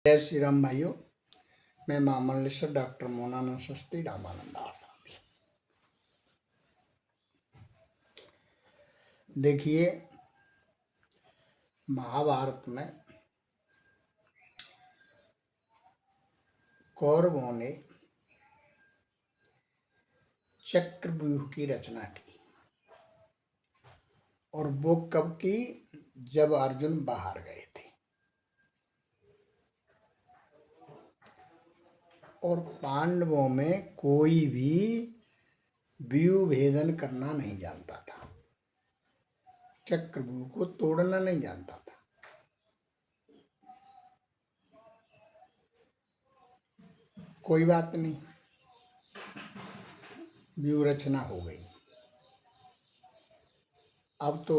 जय श्री राम भाइयों। मैं महामंडलेश्वर डॉक्टर मोनानंद शास्त्री रामानंद आश्रम। देखिए, महाभारत में कौरवों ने चक्रव्यूह की रचना की और वो कब की? जब अर्जुन बाहर गए थे और पांडवों में कोई भी व्यूह भेदन करना नहीं जानता था, चक्रव्यूह को तोड़ना नहीं जानता था। कोई बात नहीं, व्यूह रचना हो गई। अब तो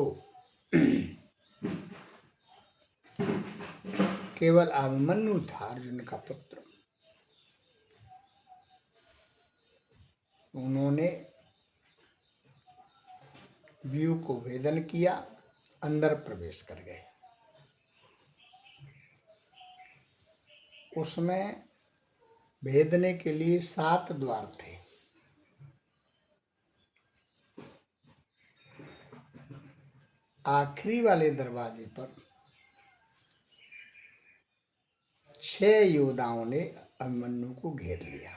केवल अभिमन्यु था अर्जुन का पुत्र। उन्होंने व्यूह को भेदन किया, अंदर प्रवेश कर गए। उसमें भेदने के लिए 7 द्वार थे। आखिरी वाले दरवाजे पर 6 योद्धाओं ने अभिमन्यु को घेर लिया।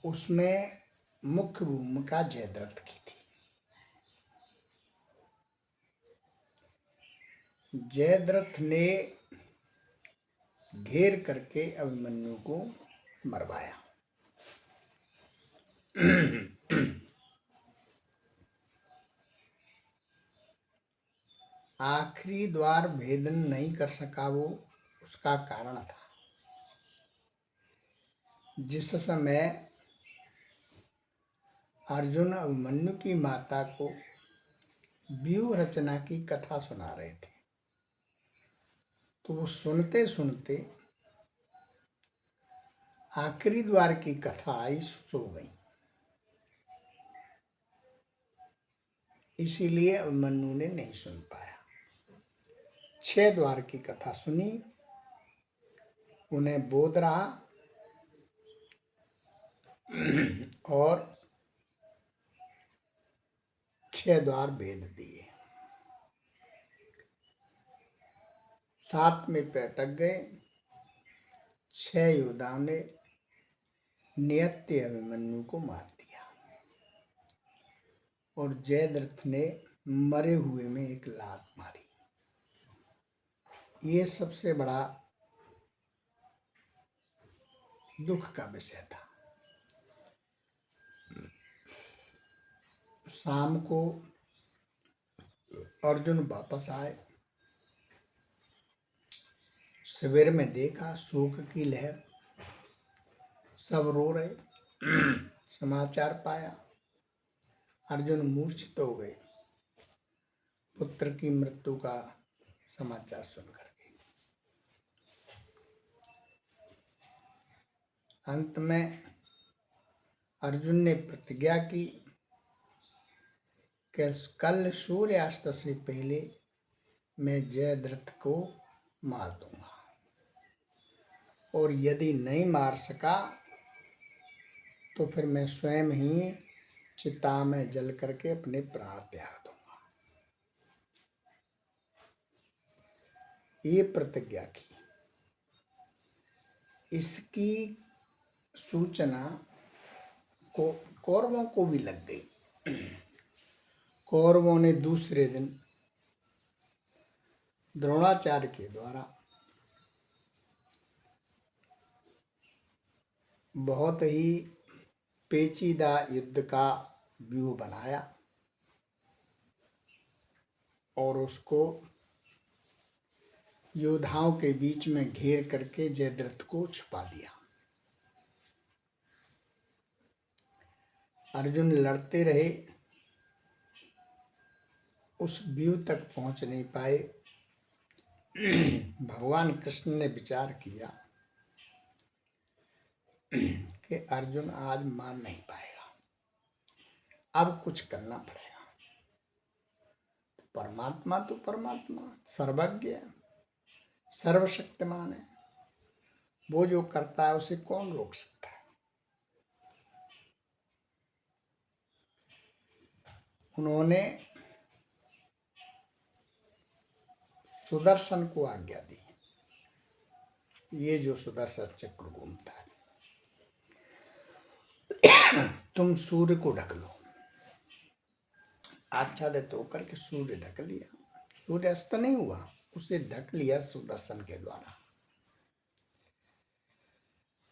उसमें मुख्य भूमिका जयद्रथ की थी। जयद्रथ ने घेर करके अभिमन्यु को मरवाया। आखिरी द्वार भेदन नहीं कर सका वो, उसका कारण था जिस समय अर्जुन अभिमन्यु की माता को व्यूह रचना की कथा सुना रहे थे, तो वो सुनते सुनते आखिरी द्वार की कथा आई, सो गई। इसीलिए अभिमन्यु ने नहीं सुन पाया। 6 द्वार की कथा सुनी, उन्हें बोध रहा और 6 द्वार भेद दिए। 7 में पैटक गए। 6 योद्धाओं ने नियत्य अभिमन्यु को मार दिया और जयद्रथ ने मरे हुए में एक लात मारी। ये सबसे बड़ा दुख का विषय था। शाम को अर्जुन वापस आए। शिविर में देखा शोक की लहर, सब रो रहे। समाचार पाया, अर्जुन मूर्छित हो गए पुत्र की मृत्यु का समाचार सुनकर के। अंत में अर्जुन ने प्रतिज्ञा की कि कल सूर्यास्त से पहले मैं जयद्रथ को मार दूंगा, और यदि नहीं मार सका तो फिर मैं स्वयं ही चिता में जल करके अपने प्राण त्याग दूंगा। ये प्रतिज्ञा की। इसकी सूचना को कौरवों को भी लग गई। कौरवों ने दूसरे दिन द्रोणाचार्य के द्वारा बहुत ही पेचीदा युद्ध का व्यूह बनाया और उसको योद्धाओं के बीच में घेर करके जयद्रथ को छुपा दिया। अर्जुन लड़ते रहे, उस व्यूह तक पहुंच नहीं पाए। भगवान कृष्ण ने विचार किया कि अर्जुन आज मार नहीं पाएगा, अब कुछ करना पड़ेगा। परमात्मा तो परमात्मा सर्वज्ञ है, सर्वशक्तिमान है। वो जो करता है उसे कौन रोक सकता है। उन्होंने सुदर्शन को आज्ञा दी, ये जो सुदर्शन चक्र घूमता है, तुम सूर्य को ढक लो। आच्छादित होकर के सूर्य ढक लिया। सूर्य अस्त नहीं हुआ, उसे ढक लिया सुदर्शन के द्वारा।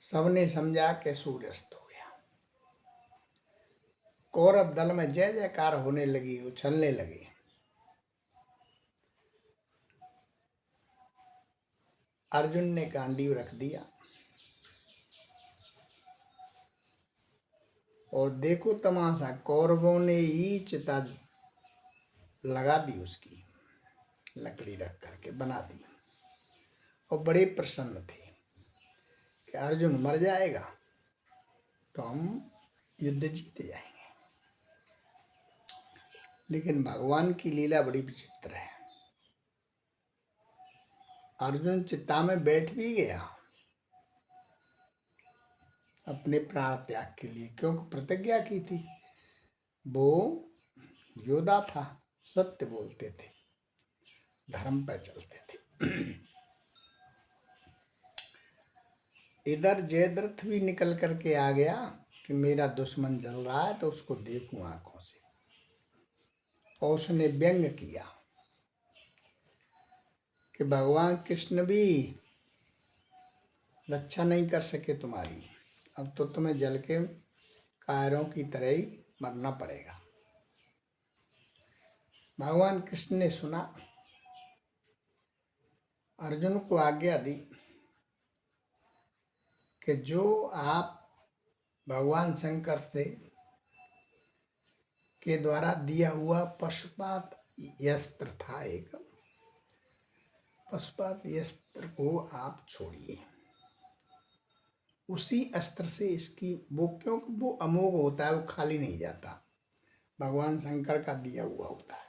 सबने समझा कि सूर्य अस्त हो गया। कौरव दल में जय जयकार होने लगी, उछलने लगे। अर्जुन ने गांडीव रख दिया और देखो तमाशा, कौरवों ने ही चिता लगा दी, उसकी लकड़ी रख करके बना दी और बड़े प्रसन्न थे कि अर्जुन मर जाएगा तो हम युद्ध जीत जाएंगे। लेकिन भगवान की लीला बड़ी विचित्र है। अर्जुन चिता में बैठ भी गया अपने प्राण त्याग के लिए, क्योंकि प्रतिज्ञा की थी। वो योद्धा था, सत्य बोलते थे, धर्म पर चलते थे। इधर जयद्रथ भी निकल करके आ गया कि मेरा दुश्मन जल रहा है तो उसको देखूं आंखों से, और उसने व्यंग किया कि भगवान कृष्ण भी रक्षा नहीं कर सके तुम्हारी, अब तो तुम्हें जल के कायरों की तरह ही मरना पड़ेगा। भगवान कृष्ण ने सुना, अर्जुन को आज्ञा दी कि जो आप भगवान शंकर से के द्वारा दिया हुआ पशुपात यस्त्र था, एक पशुपात यस्त्र को आप छोड़िए। उसी अस्त्र से इसकी वो, क्योंकि वो अमोघ होता है, वो खाली नहीं जाता, भगवान शंकर का दिया हुआ होता है।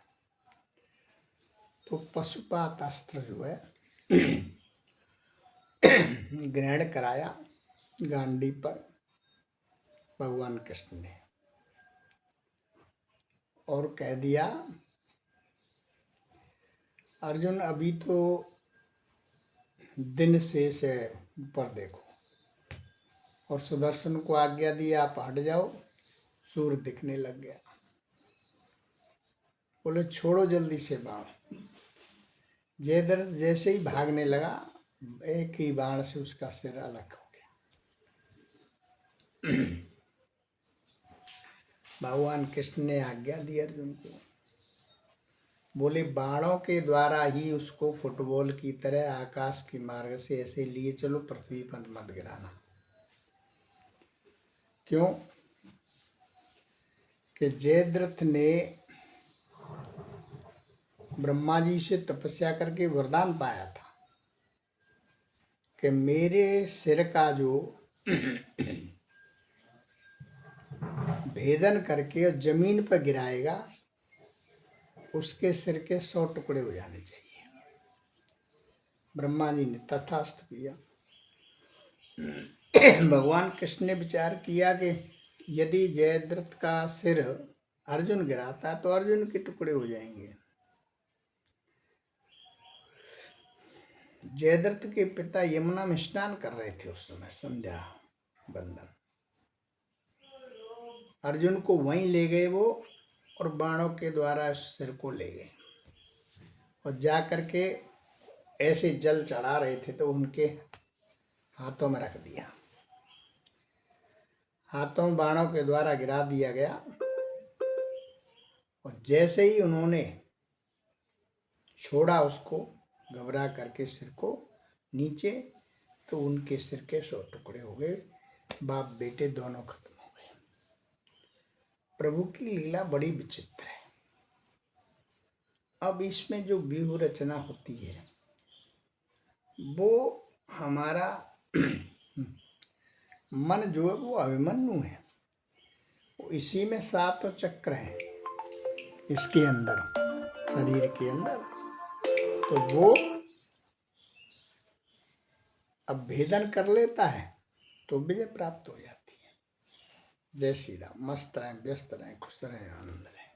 तो पशुपात अस्त्र जो है ग्रहण कराया गांडी पर भगवान कृष्ण ने, और कह दिया अर्जुन अभी तो दिन से ऊपर देखो, और सुदर्शन को आज्ञा दी आप हट जाओ। सूर्य दिखने लग गया। बोले छोड़ो जल्दी से बाण। जयद्रथ जैसे ही भागने लगा, एक ही बाण से उसका सिर अलग हो गया। भगवान कृष्ण ने आज्ञा दी अर्जुन को, बोले बाणों के द्वारा ही उसको फुटबॉल की तरह आकाश के मार्ग से ऐसे लिए चलो, पृथ्वी पर मत गिराना। क्यों कि जयद्रथ ने ब्रह्मा जी से तपस्या करके वरदान पाया था कि मेरे सिर का जो भेदन करके और जमीन पर गिराएगा, उसके सिर के 100 टुकड़े हो जाने चाहिए। ब्रह्मा जी ने तथास्तु किया। भगवान कृष्ण ने विचार किया कि यदि जयद्रथ का सिर अर्जुन गिराता तो अर्जुन के टुकड़े हो जाएंगे। जयद्रथ के पिता यमुना में स्नान कर रहे थे उस समय, संध्या बंदन। अर्जुन को वहीं ले गए वो, और बाणों के द्वारा सिर को ले गए, और जा करके ऐसे जल चढ़ा रहे थे तो उनके हाथों में रख दिया। हाथों बाणों के द्वारा गिरा दिया गया, और जैसे ही उन्होंने छोड़ा उसको, घबरा करके सिर को नीचे, तो उनके सिर के 100 टुकड़े हो गए। बाप बेटे दोनों खत्म हो गए। प्रभु की लीला बड़ी विचित्र है। अब इसमें जो व्यूह रचना होती है, वो हमारा मन जो है वो अभिमन्यु है। इसी में 7 चक्र हैं इसके अंदर, शरीर के अंदर। तो वो अब भेदन कर लेता है तो विजय प्राप्त हो जाती है। जय श्री राम। मस्त रहें, व्यस्त रहें, खुश रहें, आनंद रहें।